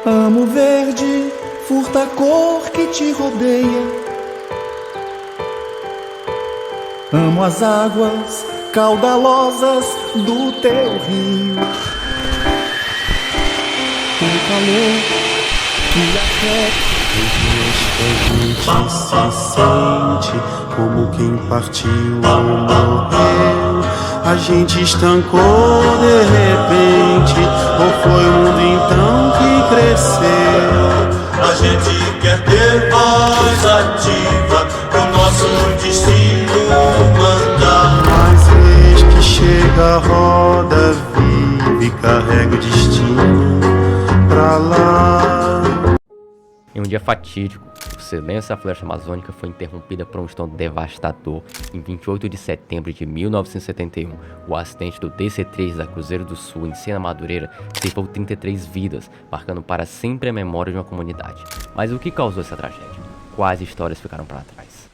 Amo o verde, furta a cor que te rodeia. Amo as águas caudalosas do teu rio. O calor que afeta. A gente se sente como quem partiu ou morreu. A gente estancou de repente, ou foi o mundo então que cresceu? A gente quer ter voz ativa, o nosso destino mandar. Mas eis que chega a roda viva e carrega o destino pra lá. Em um dia fatídico, o silêncio da floresta amazônica foi interrompida por um estrondo devastador. Em 28 de setembro de 1971, o acidente do DC-3 da Cruzeiro do Sul, em Sena Madureira, ceifou 33 vidas, marcando para sempre a memória de uma comunidade. Mas o que causou essa tragédia? Quais histórias ficaram para trás?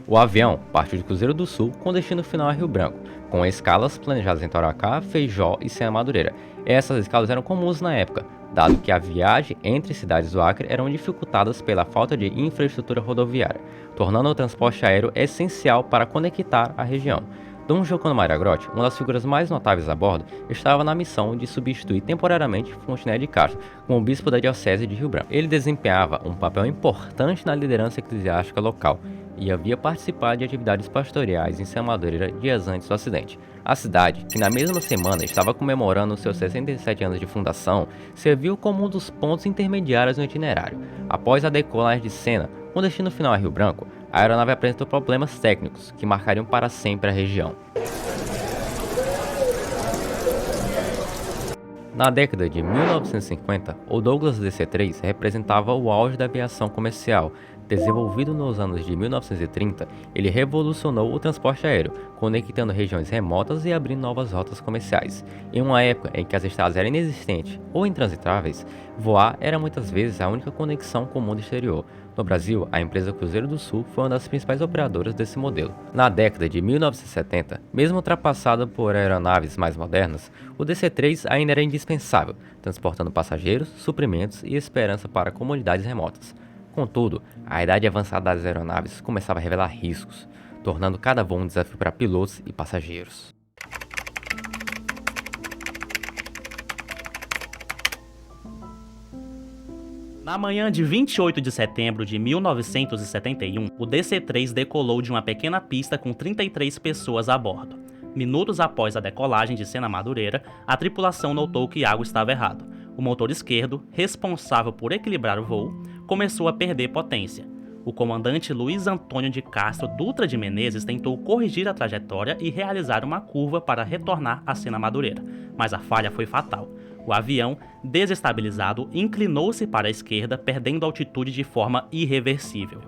O avião partiu de Cruzeiro do Sul com destino final a Rio Branco, com escalas planejadas em Tarauacá, Feijó e Sena Madureira. Essas escalas eram comuns na época, dado que a viagem entre cidades do Acre eram dificultadas pela falta de infraestrutura rodoviária, tornando o transporte aéreo essencial para conectar a região. Dom Giovanni Maria Grotti, uma das figuras mais notáveis a bordo, estava na missão de substituir temporariamente Fontenelle de Castro como bispo da Diocese de Rio Branco. Ele desempenhava um papel importante na liderança eclesiástica local e havia participado de atividades pastorais em Sena Madureira dias antes do acidente. A cidade, que na mesma semana estava comemorando seus 67 anos de fundação, serviu como um dos pontos intermediários no itinerário. Após a decolagem de Sena, com destino final a Rio Branco, a aeronave apresentou problemas técnicos que marcariam para sempre a região. Na década de 1950, o Douglas DC-3 representava o auge da aviação comercial. Desenvolvido nos anos de 1930, ele revolucionou o transporte aéreo, conectando regiões remotas e abrindo novas rotas comerciais. Em uma época em que as estradas eram inexistentes ou intransitáveis, voar era muitas vezes a única conexão com o mundo exterior. No Brasil, a empresa Cruzeiro do Sul foi uma das principais operadoras desse modelo. Na década de 1970, mesmo ultrapassada por aeronaves mais modernas, o DC-3 ainda era indispensável, transportando passageiros, suprimentos e esperança para comunidades remotas. Contudo, a idade avançada das aeronaves começava a revelar riscos, tornando cada voo um desafio para pilotos e passageiros. Na manhã de 28 de setembro de 1971, o DC-3 decolou de uma pequena pista com 33 pessoas a bordo. Minutos após a decolagem de Sena Madureira, a tripulação notou que algo estava errado. O motor esquerdo, responsável por equilibrar o voo, começou a perder potência. O comandante Luiz Antônio de Castro Dutra de Menezes tentou corrigir a trajetória e realizar uma curva para retornar a Sena Madureira, mas a falha foi fatal. O avião, desestabilizado, inclinou-se para a esquerda, perdendo altitude de forma irreversível.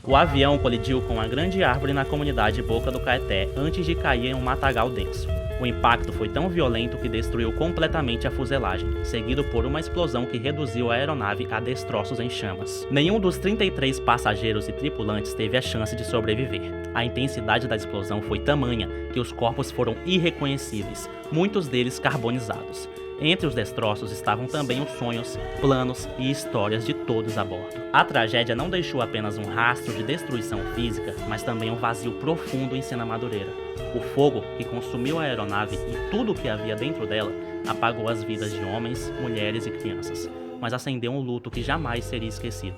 O avião colidiu com uma grande árvore na comunidade Boca do Caeté antes de cair em um matagal denso. O impacto foi tão violento que destruiu completamente a fuselagem, seguido por uma explosão que reduziu a aeronave a destroços em chamas. Nenhum dos 33 passageiros e tripulantes teve a chance de sobreviver. A intensidade da explosão foi tamanha que os corpos foram irreconhecíveis, muitos deles carbonizados. Entre os destroços estavam também os sonhos, planos e histórias de todos a bordo. A tragédia não deixou apenas um rastro de destruição física, mas também um vazio profundo em Sena Madureira. O fogo que consumiu a aeronave e tudo o que havia dentro dela apagou as vidas de homens, mulheres e crianças, mas acendeu um luto que jamais seria esquecido.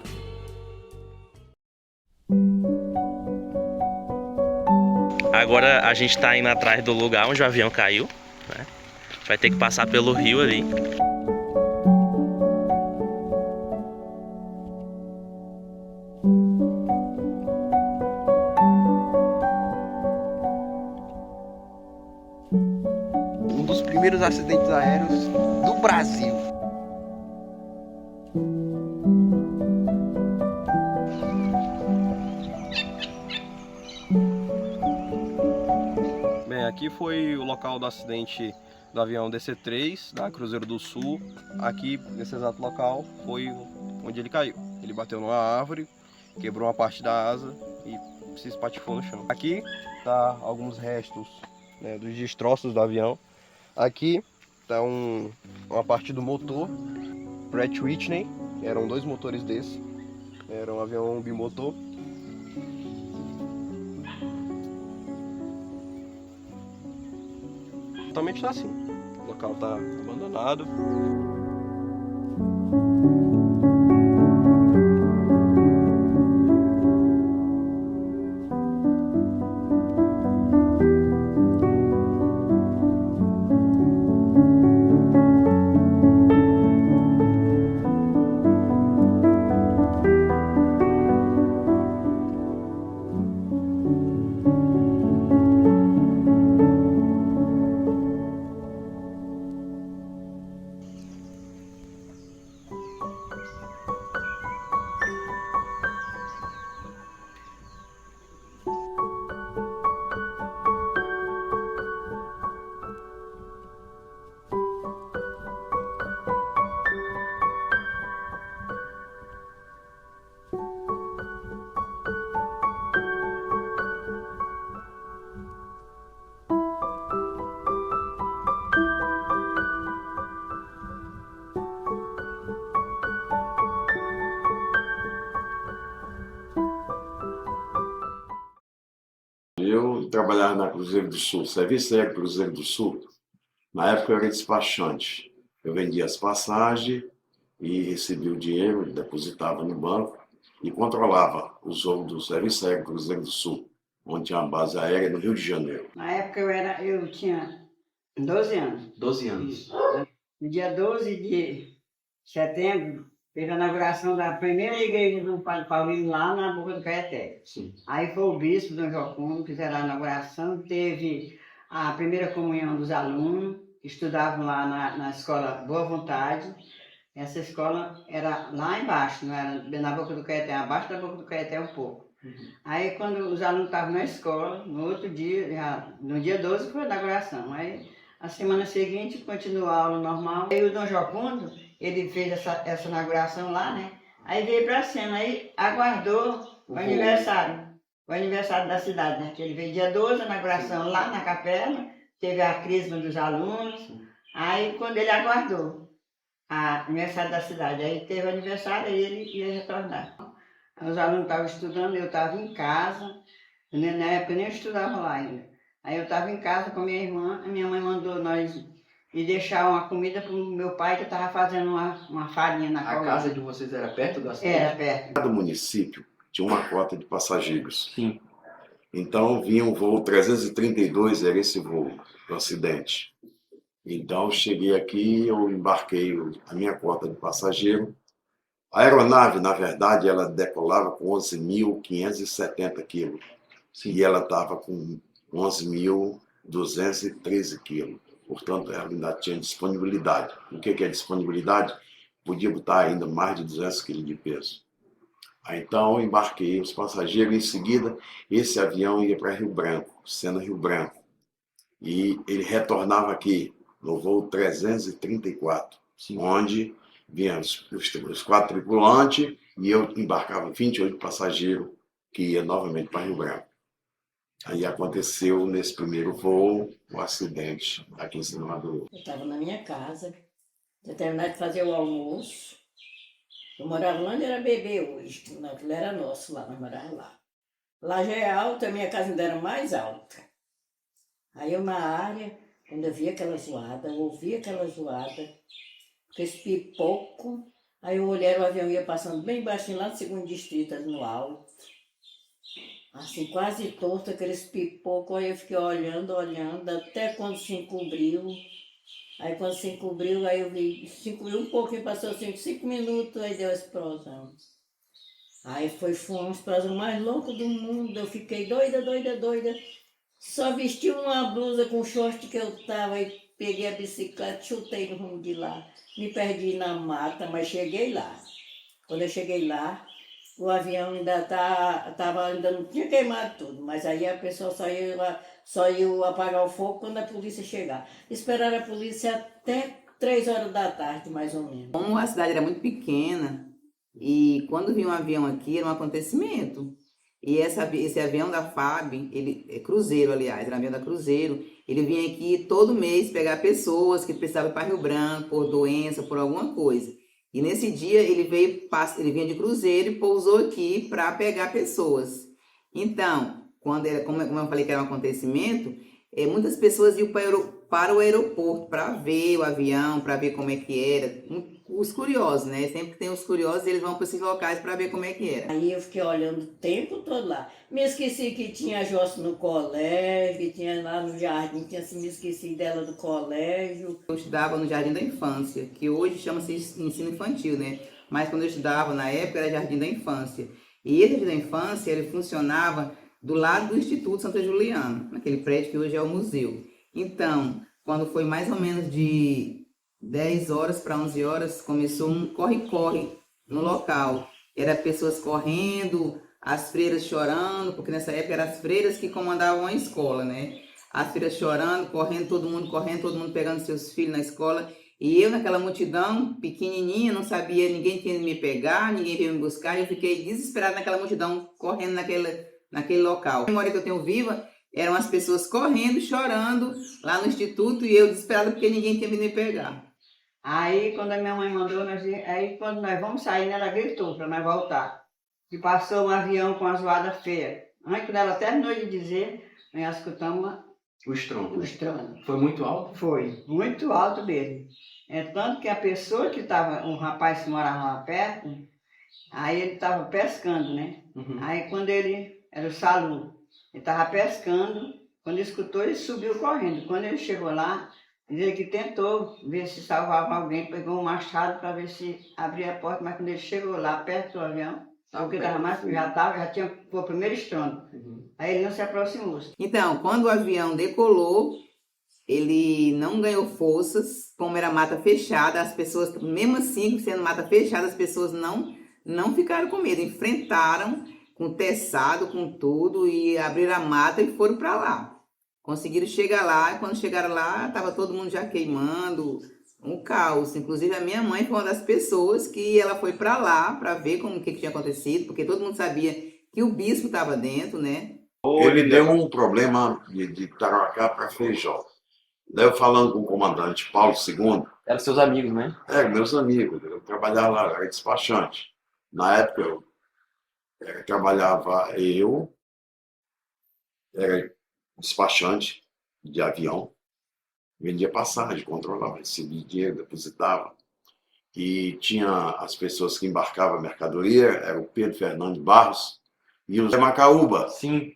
Agora a gente está indo atrás do lugar onde o avião caiu, né? A gente vai ter que passar pelo rio ali. Um dos primeiros acidentes aéreos do Brasil. Aqui foi o local do acidente do avião DC-3 da Cruzeiro do Sul. Aqui, nesse exato local, foi onde ele caiu. Ele bateu numa árvore, quebrou uma parte da asa e se espatifou no chão. Aqui tá alguns restos, né, dos destroços do avião. Aqui tá uma parte do motor Pratt Whitney, eram 2 motores desse. Era um avião bimotor. Totalmente tá assim. O local tá abandonado. Eu trabalhava na Cruzeiro do Sul, Serviço Aéreo Cruzeiro do Sul. Na época eu era despachante. Eu vendia as passagens e recebia o dinheiro, depositava no banco e controlava os voos do Serviço Aéreo Cruzeiro do Sul, onde tinha uma base aérea no Rio de Janeiro. Na época eu tinha 12 anos. 12 anos. No dia 12 de setembro, teve a inauguração da primeira igreja do Padre Paulino lá na Boca do Caeté. Sim. Aí foi o bispo Dom Joaquim que fizeram a inauguração, teve a primeira comunhão dos alunos, que estudavam lá na escola Boa Vontade. Essa escola era lá embaixo, não era na Boca do Caeté, abaixo da Boca do Caeté um pouco. Aí quando os alunos estavam na escola, no outro dia, no dia 12 foi a inauguração. Aí a semana seguinte continuou a aula normal. Aí o Dom Jocundo, ele fez essa inauguração lá, né? Aí veio para a cena, aí aguardou o aniversário da cidade, né? Que ele veio dia 12, a inauguração lá na capela, teve a crisma dos alunos. Aí quando ele aguardou o aniversário da cidade, aí teve o aniversário e ele ia retornar. Os alunos estavam estudando, eu estava em casa, na época eu nem estudava lá ainda. Aí eu estava em casa com minha irmã, a minha mãe mandou nós ir deixar uma comida para o meu pai que estava fazendo uma farinha na colônia. A casa de vocês era perto da cidade? Era perto. Cada município tinha uma cota de passageiros. Sim. Então vinha um voo 332, era esse voo do acidente. Então cheguei aqui, eu embarquei a minha cota de passageiro. A aeronave, na verdade, ela decolava com 11.570 quilos. E ela estava com 11.213 quilos. Portanto, ela ainda tinha disponibilidade. O que é disponibilidade? Podia botar ainda mais de 200 quilos de peso. Aí, então, embarquei os passageiros. Em seguida, esse avião ia para Rio Branco, Sena Rio Branco. E ele retornava aqui, no voo 334, onde vinham os 4 tripulantes e eu embarcava 28 passageiros que ia novamente para Rio Branco. Aí aconteceu nesse primeiro voo o acidente aqui em São Madureira. Eu estava na minha casa, tinha terminado de fazer o almoço. Eu morava lá onde era bebê hoje, aquilo era nosso lá, nós morávamos lá. Lá já é alta, a minha casa ainda era mais alta. Aí eu na área, quando eu via aquela zoada, eu ouvia aquela zoada, com esse pipoco, aí eu olhei, o avião ia passando bem baixinho lá no 2º distrito, ali no alto. Assim, quase torto, aqueles pipocos, aí eu fiquei olhando, até quando se encobriu. Aí quando se encobriu, aí eu vi, se encobriu um pouquinho, passou 5 minutos, aí deu a explosão. Aí foi uma explosão mais louca do mundo, eu fiquei doida. Só vesti uma blusa com o short que eu tava, aí peguei a bicicleta, chutei no rumo de lá. Me perdi na mata, mas cheguei lá. Quando eu cheguei lá, o avião ainda não tinha queimado tudo, mas aí a pessoa só ia apagar o fogo quando a polícia chegar. Esperaram a polícia até 3 horas da tarde, mais ou menos. Como a cidade era muito pequena, e quando vinha um avião aqui, era um acontecimento. E esse avião da FAB, ele é cruzeiro, aliás, era um avião da Cruzeiro, ele vinha aqui todo mês pegar pessoas que precisavam ir para Rio Branco, por doença, por alguma coisa. E nesse dia ele vinha de cruzeiro e pousou aqui para pegar pessoas. Então, como eu falei que era um acontecimento, muitas pessoas iam para o aeroporto para ver o avião, para ver como é que era. Os curiosos, né? Sempre que tem os curiosos, eles vão para esses locais para ver como é que era. Aí eu fiquei olhando o tempo todo lá. Me esqueci que tinha a Jossa no colégio, que tinha lá no jardim, me esqueci dela do colégio. Eu estudava no Jardim da Infância, que hoje chama-se ensino infantil, né? Mas quando eu estudava na época era Jardim da Infância. E esse Jardim da Infância, ele funcionava do lado do Instituto Santa Juliana, naquele prédio que hoje é o museu. Então, quando foi mais ou menos de 10 horas para 11 horas, começou um corre-corre no local. Era pessoas correndo, as freiras chorando, porque nessa época eram as freiras que comandavam a escola, né? As freiras chorando, correndo, todo mundo pegando seus filhos na escola. E eu naquela multidão, pequenininha, não sabia, ninguém tinha me pegar, ninguém veio me buscar. Eu fiquei desesperada naquela multidão, correndo naquele local. A memória que eu tenho viva eram as pessoas correndo, chorando lá no instituto e eu desesperada porque ninguém tinha vindo me pegar. Aí, quando a minha mãe mandou, quando nós vamos sair, ela gritou para nós voltar. E passou um avião com a zoada feia. Antes, quando ela terminou de dizer, nós escutamos o estrondo. Foi muito alto? Foi, muito alto mesmo. É tanto que a pessoa que estava, um rapaz que morava lá perto, aí ele estava pescando, né? Uhum. Aí quando era o Salu, ele estava pescando, quando escutou, ele subiu correndo. Quando ele chegou lá, ele que tentou ver se salvava alguém, pegou um machado para ver se abria a porta, mas quando ele chegou lá perto do avião, porque já tinha o primeiro estrondo. Uhum. Aí ele não se aproximou. Então, quando o avião decolou, ele não ganhou forças, como era mata fechada, as pessoas, mesmo assim, sendo mata fechada, as pessoas não ficaram com medo, enfrentaram com teçado, com tudo, e abriram a mata e foram para lá. Conseguiram chegar lá, e quando chegaram lá, estava todo mundo já queimando, um caos. Inclusive, a minha mãe foi uma das pessoas que ela foi para lá para ver o que tinha acontecido, porque todo mundo sabia que o bispo estava dentro, né? Ele deu um problema de Tarauacá para Feijó. Daí eu falando com o comandante Paulo II... Eram seus amigos, né? Meus amigos. Eu trabalhava lá, era despachante. Na época, trabalhava era despachante de avião, vendia passagem, controlava, recebia dinheiro, depositava. E tinha as pessoas que embarcavam a mercadoria, era o Pedro Fernando Barros e o Zé Macaúba. Sim.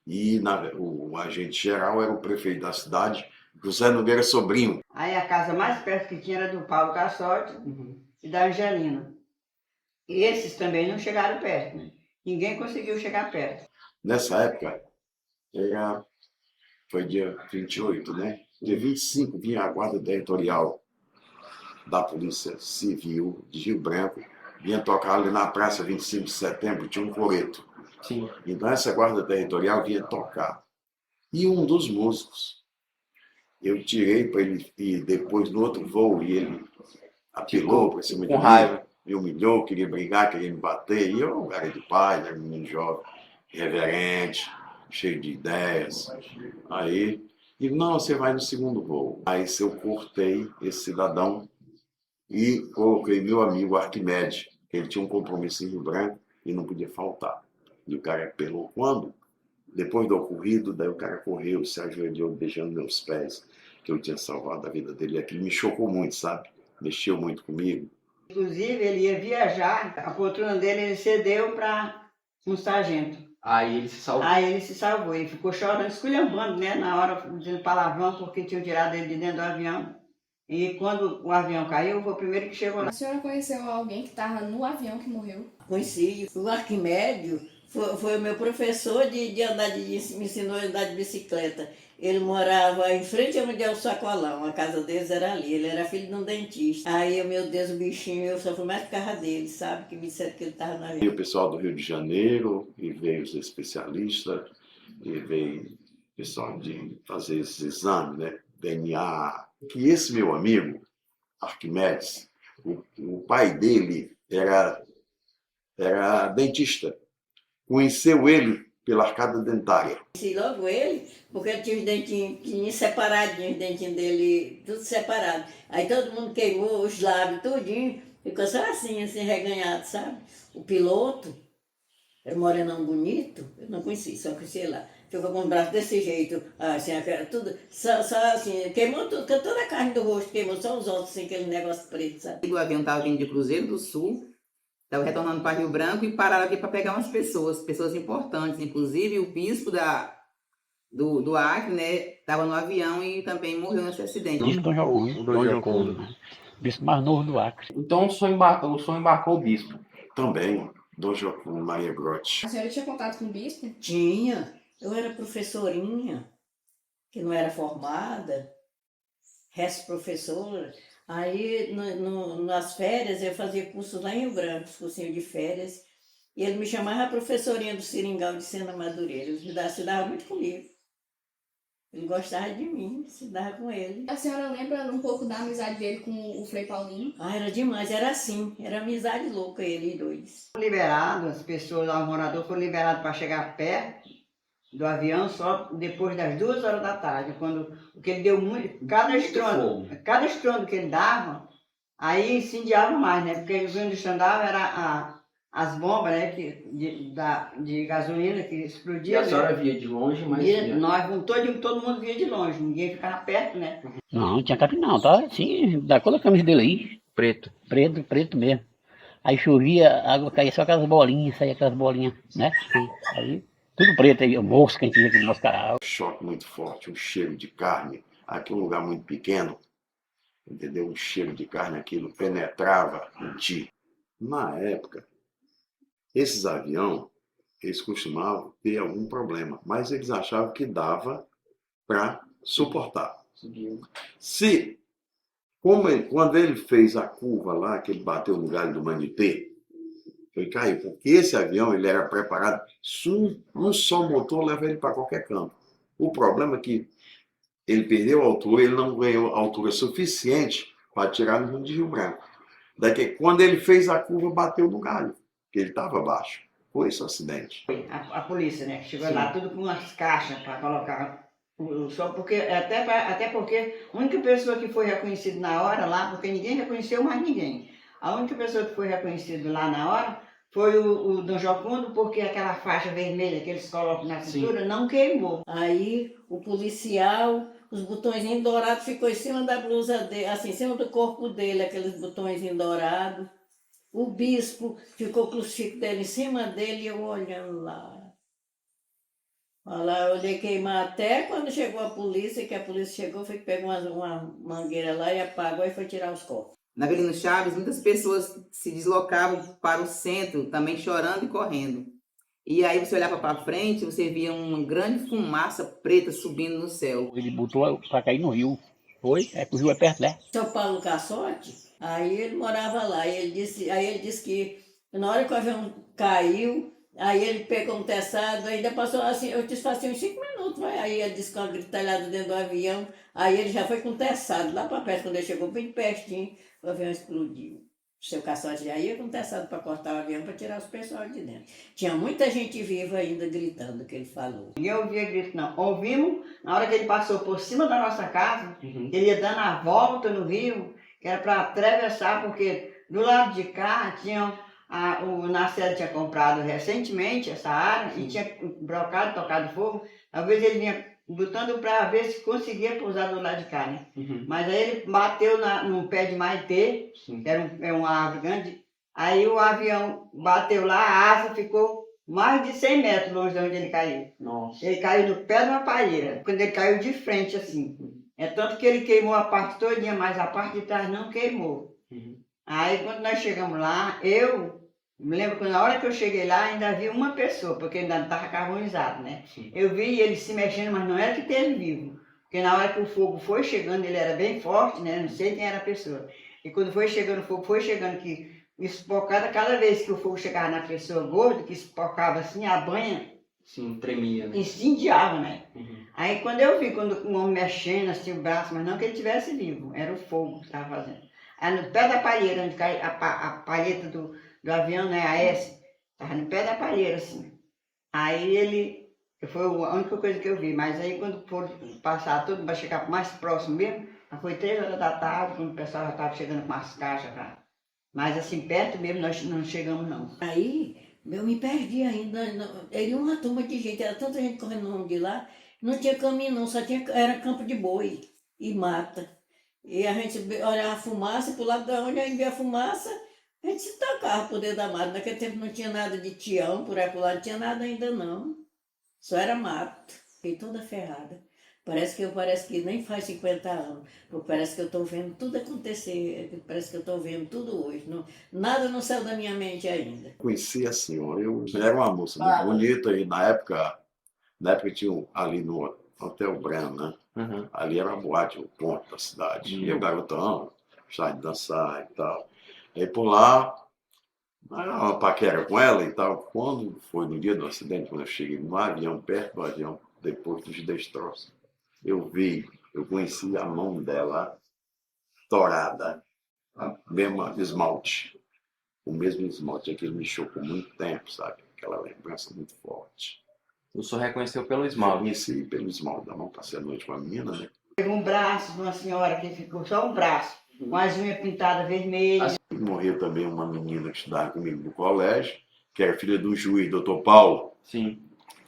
E o agente geral era o prefeito da cidade, José Nogueira Sobrinho. Aí a casa mais perto que tinha era do Paulo Cassotti e da Angelina. E esses também não chegaram perto, né? Ninguém conseguiu chegar perto. Nessa época, foi dia 28, né? Dia 25 vinha a guarda territorial da Polícia Civil de Rio Branco, vinha tocar ali na Praça 25 de Setembro, tinha um coreto. Sim. Então essa guarda territorial vinha tocar. E um dos músicos, eu tirei para ele ir depois no outro voo e ele apelou para cima de mim, me humilhou, queria brigar, queria me bater. E eu era de paz, era um menino jovem, reverente, cheio de ideias. Aí, não, você vai no segundo voo. Aí eu cortei esse cidadão e coloquei meu amigo Arquimedes, que ele tinha um compromisso em Rio Branco e não podia faltar. E o cara apelou quando? Depois do ocorrido, daí o cara correu, se ajoelhou, beijando meus pés, que eu tinha salvado a vida dele. Aquilo me chocou muito, sabe? Mexeu muito comigo. Inclusive, ele ia viajar, a poltrona dele ele cedeu para um sargento. Aí ele se salvou. Aí ele se salvou, ele ficou chorando, esculhambando, né? Na hora, dizendo palavrão, porque tinham tirado ele de dentro do avião. E quando o avião caiu, foi o primeiro que chegou lá. A senhora conheceu alguém que estava no avião que morreu? Conheci. O Arquimédio Foi o meu professor me ensinou a andar de bicicleta. Ele morava em frente ao Mundial Sacolão, a casa deles era ali, ele era filho de um dentista. Aí, meu Deus, o bichinho, eu só fui mais por causa dele, sabe? Que me disseram que ele estava na vida. E o pessoal do Rio de Janeiro, e veio os especialistas, e veio o pessoal de fazer esses exames, né? DNA. Que esse meu amigo, Arquimedes, o pai dele era dentista. Conheceu ele pela arcada dentária. Conheci logo ele, porque ele tinha os dentinhos separadinhos, os dentinhos dele, tudo separado. Aí todo mundo queimou os lábios, tudinho, ficou só assim reganhado, sabe? O piloto, era um morenão bonito, eu não conheci, só conheci ele lá. Ficou com o braço desse jeito, assim, tudo, só assim, queimou tudo, toda a carne do rosto queimou, só os ossos, assim, aquele negócio preto, sabe? O avião estava vindo de Cruzeiro do Sul, estava retornando para Rio Branco e pararam aqui para pegar umas pessoas importantes, inclusive o bispo do Acre, né, estava no avião e também morreu nesse acidente. Bispo Dom Joaquim, bispo mais novo do Acre. Então o senhor embarcou o bispo? Também, Dom Joaquim Maria Grotti. A senhora tinha contato com o bispo? Tinha. Eu era professorinha, que não era formada, resto professora. Aí, nas férias, eu fazia curso lá em Rio Branco, cursinho de férias, e ele me chamava a professorinha do Seringal de Sena Madureira. Ele se dava muito comigo. Ele gostava de mim, se dava com ele. A senhora lembra um pouco da amizade dele com o Frei Paulinho? Ah, era demais, era assim, era amizade louca ele e dois. Liberado, as pessoas, os moradores foram liberados para chegar perto do avião só depois das 2 horas da tarde, porque ele deu muito, cada estrondo que ele dava, aí incendiava mais, né? Porque onde estandava era as bombas, né? De gasolina que explodia. E a senhora via de longe, mas todo mundo via de longe, ninguém ficava perto, né? Não tinha capim não, tá assim, da cor da camisa dele aí. Preto mesmo. Aí chovia, a água caía só aquelas bolinhas, saía aquelas bolinhas, né? Aí tudo preto aí, mosca, a gente tinha que moscar. Choque muito forte, um cheiro de carne. Aqui é um lugar muito pequeno, entendeu? Um cheiro de carne, aquilo penetrava em ti. Na época, esses aviões, eles costumavam ter algum problema, mas eles achavam que dava para suportar. Quando ele fez a curva lá, que ele bateu no galho do Manitê, ele caiu, porque esse avião ele era preparado, um só motor leva ele para qualquer canto. O problema é que ele perdeu a altura, ele não ganhou altura suficiente para tirar no de Rio Branco. Daqui, quando ele fez a curva, bateu no galho, que ele estava baixo. Foi esse o acidente. A polícia, né, que chegou lá tudo com umas caixas para colocar, só porque, até porque a única pessoa que foi reconhecida na hora lá, porque ninguém reconheceu mais ninguém. A única pessoa que foi reconhecida lá na hora foi o Dom Jocundo, porque aquela faixa vermelha que eles colocam na cintura não queimou. Aí o policial, os botõezinhos dourados ficou em cima da blusa dele, assim, em cima do corpo dele, aqueles botõezinhos dourados. O bispo ficou o crucifixo dele em cima dele e eu olhando lá. Lá eu olhei queimar até quando chegou a polícia, que a polícia chegou, foi que pegou uma mangueira lá e apagou e foi tirar os corpos. Na Avenida Chaves, muitas pessoas se deslocavam para o centro, também chorando e correndo. E aí você olhava para frente, você via uma grande fumaça preta subindo no céu. Ele botou para cair no rio. Foi? É que o rio é perto, né? Seu Paulo Cassotti, aí ele morava lá. Aí ele disse que na hora que o avião caiu, aí ele pegou um teçado, ainda passou assim, eu disse assim, uns 5 minutos, vai. Aí ele disse que uma gritalhada dentro do avião, aí ele já foi com teçado lá para perto, quando ele chegou bem pertinho, o avião explodiu. O seu Cassotti já ia com teçado para cortar o avião para tirar os pessoal de dentro. Tinha muita gente viva ainda gritando o que ele falou. Ninguém ouvia grito, não. Ouvimos, na hora que ele passou por cima da nossa casa, ele ia dando a volta no rio, que era para atravessar, porque do lado de cá tinha... o Narcélio tinha comprado recentemente essa área e tinha brocado, tocado fogo. Talvez ele vinha botando para ver se conseguia pousar do lado de cá, né? Mas aí ele bateu no pé de Maitê, que era uma árvore grande. Aí o avião bateu lá, a asa ficou mais de 100 metros longe de onde ele caiu. Nossa. Ele caiu no pé de uma palheira, quando ele caiu de frente assim. É tanto que ele queimou a parte todinha, mas a parte de trás não queimou. Aí quando nós chegamos lá, eu Me lembro que na hora que eu cheguei lá ainda havia uma pessoa, porque ainda não estava carbonizado, né? Sim. Eu vi ele se mexendo, mas não era que teve vivo. Porque na hora que o fogo foi chegando, ele era bem forte, né? Não sei quem era a pessoa. E quando foi chegando, o fogo foi chegando, que espocada, cada vez que o fogo chegava na pessoa gorda, que espocava assim, a banha... Sim, tremia, né? Incendiava, né? Uhum. Aí quando eu vi, quando o homem mexendo assim o braço, mas não que ele estivesse vivo, era o fogo que estava fazendo. Aí no pé da palheira, onde cai a palheta do avião, né, a S, estava no pé da palheira, assim. Aí ele, foi a única coisa que eu vi, mas aí quando for passar tudo, vai chegar mais próximo mesmo, foi 3 horas da tarde, quando o pessoal já estava chegando com as caixas, mas assim, perto mesmo nós não chegamos não. Aí eu me perdi ainda, era uma turma de gente, era tanta gente correndo no rumo de lá, não tinha caminho não, era campo de boi e mata. E a gente olhava a fumaça, e pro lado de onde a gente via a fumaça, a gente se tacava por dentro da mata. Naquele tempo não tinha nada de tião, por aí por lá não tinha nada ainda não. Só era mato, fiquei toda ferrada. Parece que nem faz 50 anos, porque parece que eu estou vendo tudo acontecer, parece que eu estou vendo tudo hoje. Não, nada não saiu da minha mente ainda. Conheci a senhora, eu era uma moça muito bonita e na época tinha ali no Hotel Breno, né? Uhum. Ali era a boate, o ponto da cidade. E o garotão, gostava de dançar e tal. Aí por lá, era uma paquera com ela e tal. Quando foi no dia do acidente, quando eu cheguei no avião, perto do avião, depois dos destroços, eu conheci a mão dela torada, mesmo esmalte. O mesmo esmalte, aquele me chocou muito tempo, sabe? Aquela lembrança muito forte. O senhor reconheceu pelo esmalte? Reconheci pelo esmalte da mão, passei a noite com a menina, né? Teve um braço de uma senhora que ficou só um braço, com as unhas pintadas vermelhas. Morreu também uma menina que estudava comigo no colégio, que era filha do juiz, doutor Paulo. Sim.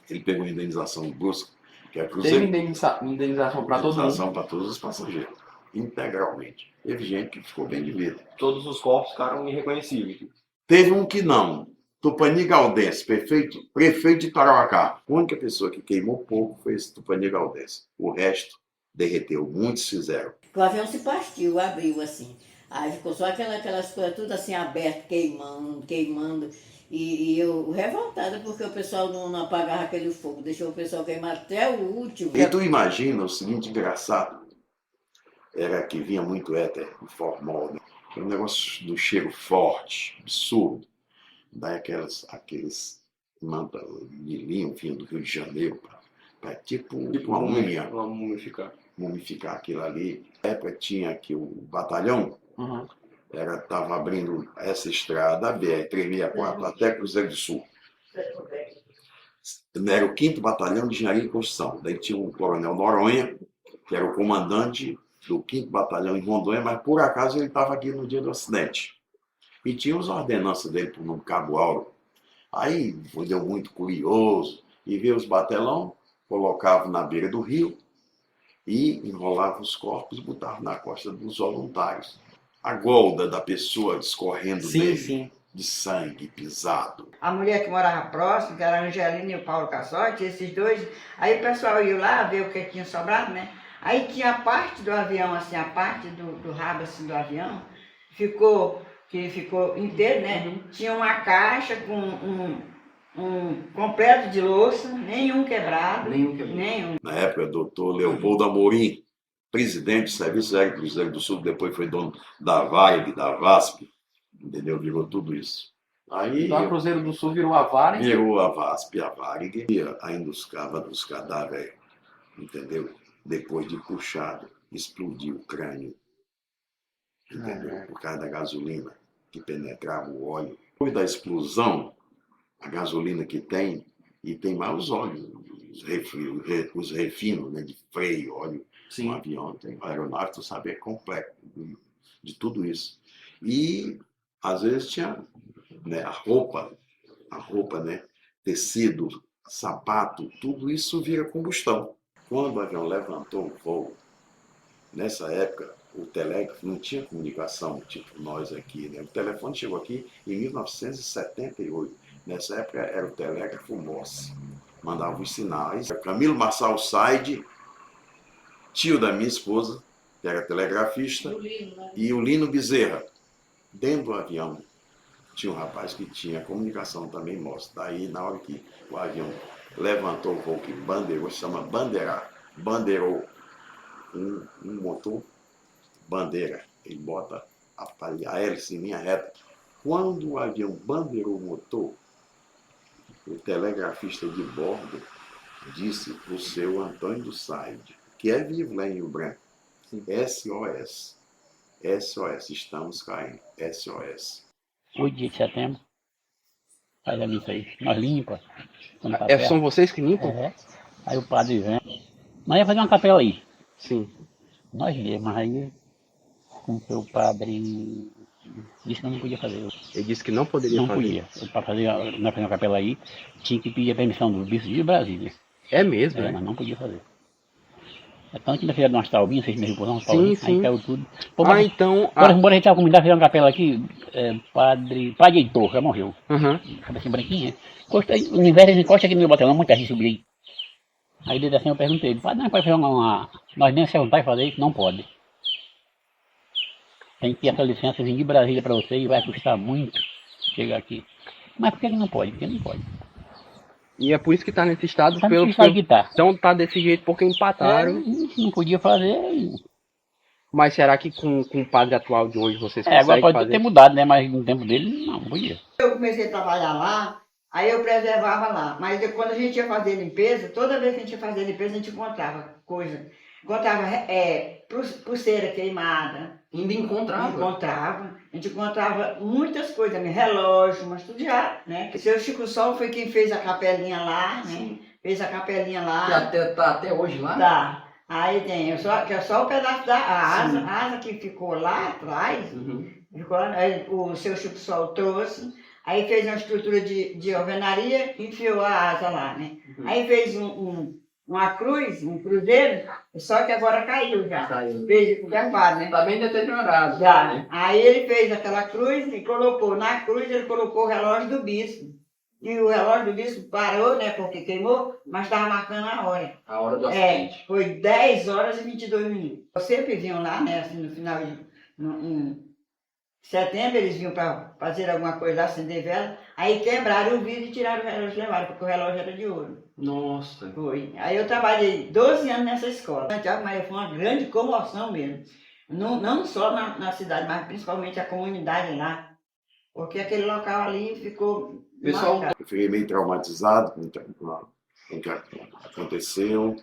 Ele pegou indenização brusca, que era Teve indenização para todo mundo? Indenização para todos os passageiros, integralmente. Teve gente que ficou bem de vida. Todos os corpos ficaram irreconhecíveis. Teve um que não. Tupani Galdense, prefeito de Tarauacá. A única pessoa que queimou pouco foi esse Tupani Galdense. O resto derreteu, muitos fizeram. O avião se partiu, abriu assim. Aí ficou só aquelas coisas tudo assim aberto, queimando. E eu revoltada porque o pessoal não apagava aquele fogo, deixou o pessoal queimar até o último. E tu imagina o seguinte engraçado, era que vinha muito éter e formol, né? Um negócio do cheiro forte, absurdo. Daí aqueles manta de linho, vinha do Rio de Janeiro, para tipo uma múmia. Mumificar aquilo ali. Na época tinha aqui o batalhão, estava abrindo essa estrada, a BR-364, até Cruzeiro do Sul. Era o 5º Batalhão de Engenharia e Construção. Daí tinha o Coronel Noronha, que era o comandante do 5º Batalhão em Rondônia, mas por acaso ele estava aqui no dia do acidente. E tinha as ordenanças dele no Cabo Auro. Aí deu muito curioso, e veio os batelão, colocavam na beira do rio, e enrolavam os corpos e botavam na costa dos voluntários. A golda da pessoa escorrendo dele, de sangue pisado. A mulher que morava próximo, que era a Angelina e o Paulo Cassotti, esses dois, aí o pessoal ia lá ver o que tinha sobrado, né? Aí tinha a parte do avião, assim, a parte do rabo assim, do avião, que ficou inteiro, né? Tinha uma caixa com um completo de louça, nenhum quebrado. Nenhum. Na época, o doutor Leopoldo Amorim, presidente do Serviço Aéreo do Cruzeiro do Sul, depois foi dono da Varig, da VASP, entendeu? Virou tudo isso. Aí, então a Cruzeiro do Sul virou a Varig? Virou a VASP, a Varig, e ainda os cadáveres, entendeu? Depois de puxado, explodiu o crânio, entendeu? Por causa da gasolina que penetrava o óleo. Depois da explosão, a gasolina que tem, e tem mais os óleos, os refinos, né, de freio, óleo, um avião, tem aeronave, tu sabe, é complexo de tudo isso. E, às vezes, tinha, né, a roupa, né, tecido, sapato, tudo isso vira combustão. Quando o avião levantou o voo, nessa época, o telégrafo não tinha comunicação, tipo nós aqui, né? O telefone chegou aqui em 1978. Nessa época era o telégrafo Morse. Mandava os sinais. Camilo Marçal Saide, tio da minha esposa, que era telegrafista, e o Lino Bezerra, dentro do avião. tinha um rapaz que tinha comunicação também, mostra. Daí, na hora que o avião levantou o voo, que bandeirou, se chama bandeirar, bandeirou um motor, bandeira, ele bota a hélice em linha reta. Quando o avião bandeirou o motor, o telegrafista de bordo disse para o seu Antônio do Saide, que é vivo lá em Rio Branco, SOS, SOS, estamos caindo, SOS. 8 de setembro, faz a missa aí, nós limpa. São vocês que limpam? Aí o padre vem, nós ia fazer uma capela aí. Sim. Nós mesmos, aí o padre disse que não podia fazer. Ele disse que não poderia fazer? Não podia. Para fazer uma capela aí, tinha que pedir a permissão do bispo de Brasília. É mesmo? Mas não podia fazer. Então, que fizeram umas taubinhas, 6 meses por ano, aí caiu tudo. Pô, então... Agora, embora a gente tava comunidade, fez uma capela aqui, padre Heitor, já morreu. Cabecinha branquinha. No inverno, ele encosta aqui no meu batalhão, muita gente subia aí. Aí, desde assim, eu perguntei, padre, não pode fazer nós nem se vontade de fazer isso? Não pode. Tem que ter essa licença, vir de Brasília para você e vai custar muito chegar aqui. Mas por que não pode? Porque não pode. E é por isso que está nesse estado, tá pelo que tá. Então tá desse jeito porque empataram. Não podia fazer. Mas será que com o padre atual de hoje vocês conseguem agora pode fazer? ter mudado, né? Mas no tempo dele não podia. Eu comecei a trabalhar lá, aí eu preservava lá. Mas quando a gente ia fazer limpeza, toda vez que a gente ia fazer limpeza, a gente encontrava coisa. Encontrava pulseira queimada. Ainda encontrava? Encontrava. A gente encontrava muitas coisas, relógio, mas tudo já, né? O seu Chico Sol foi quem fez a capelinha lá, né? Fez a capelinha lá. Que tá até hoje lá? Tá. Aí tem, que é só o pedaço da asa, a asa que ficou lá atrás, ficou, aí o seu Chico Sol trouxe, aí fez uma estrutura de alvenaria e enfiou a asa lá, né? Aí fez uma cruz, um cruzeiro, só que agora caiu já. Fez o gravado, né? Tá bem deteriorado. Já. Né? Aí ele fez aquela cruz e colocou, na cruz ele colocou o relógio do bispo. E o relógio do bispo parou, né, porque queimou, mas estava marcando a hora. A hora do acidente. Foi 10 horas e 22 minutos. Eu sempre vinham lá, né, assim, no final de... em setembro eles vinham para fazer alguma coisa lá, acender vela, aí quebraram o vidro e tiraram o relógio e levaram, porque o relógio era de ouro. Nossa. Foi. Aí eu trabalhei 12 anos nessa escola. Mas foi uma grande comoção mesmo. Não só na cidade, mas principalmente a comunidade lá. Porque aquele local ali ficou... Pessoal, eu fiquei meio traumatizado com o que aconteceu.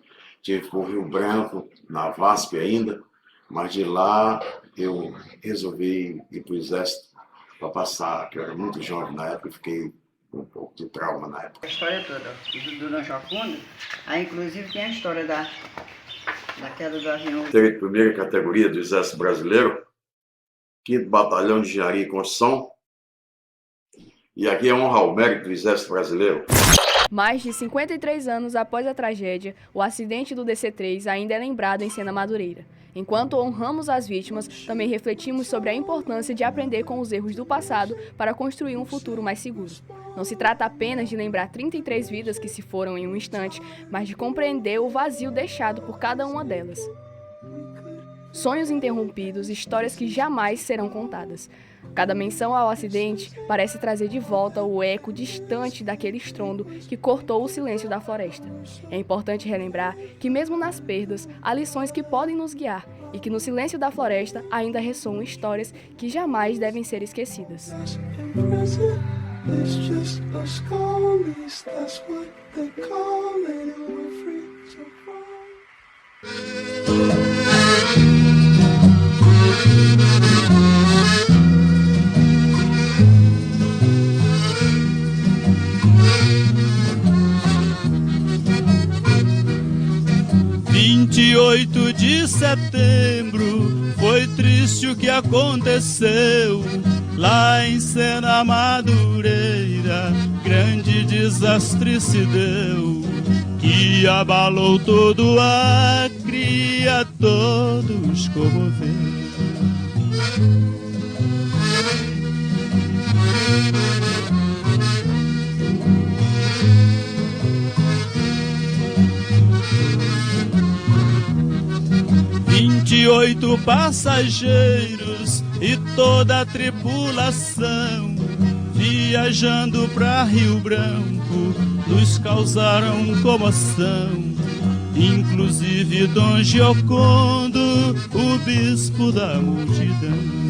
Tive com o Rio Branco, na VASP ainda, mas de lá eu resolvi ir para o Exército para passar, que eu era muito jovem na época, fiquei com um pouco de trauma na época. A história toda do Lancha Fundo, aí inclusive tem a história da queda do avião. Teve a primeira categoria do Exército Brasileiro, 5º Batalhão de Engenharia e Construção, e aqui é honra ao mérito do Exército Brasileiro. Mais de 53 anos após a tragédia, o acidente do DC-3 ainda é lembrado em Sena Madureira. Enquanto honramos as vítimas, também refletimos sobre a importância de aprender com os erros do passado para construir um futuro mais seguro. Não se trata apenas de lembrar 33 vidas que se foram em um instante, mas de compreender o vazio deixado por cada uma delas. Sonhos interrompidos, histórias que jamais serão contadas. Cada menção ao acidente parece trazer de volta o eco distante daquele estrondo que cortou o silêncio da floresta. É importante relembrar que mesmo nas perdas, há lições que podem nos guiar e que no silêncio da floresta ainda ressoam histórias que jamais devem ser esquecidas. De setembro, foi triste o que aconteceu lá em Sena Madureira. Grande desastre se deu, que abalou todo Acre, a todos comoveu. 28 passageiros e toda a tripulação viajando pra Rio Branco, nos causaram comoção. Inclusive Dom Giocondo, o bispo da multidão.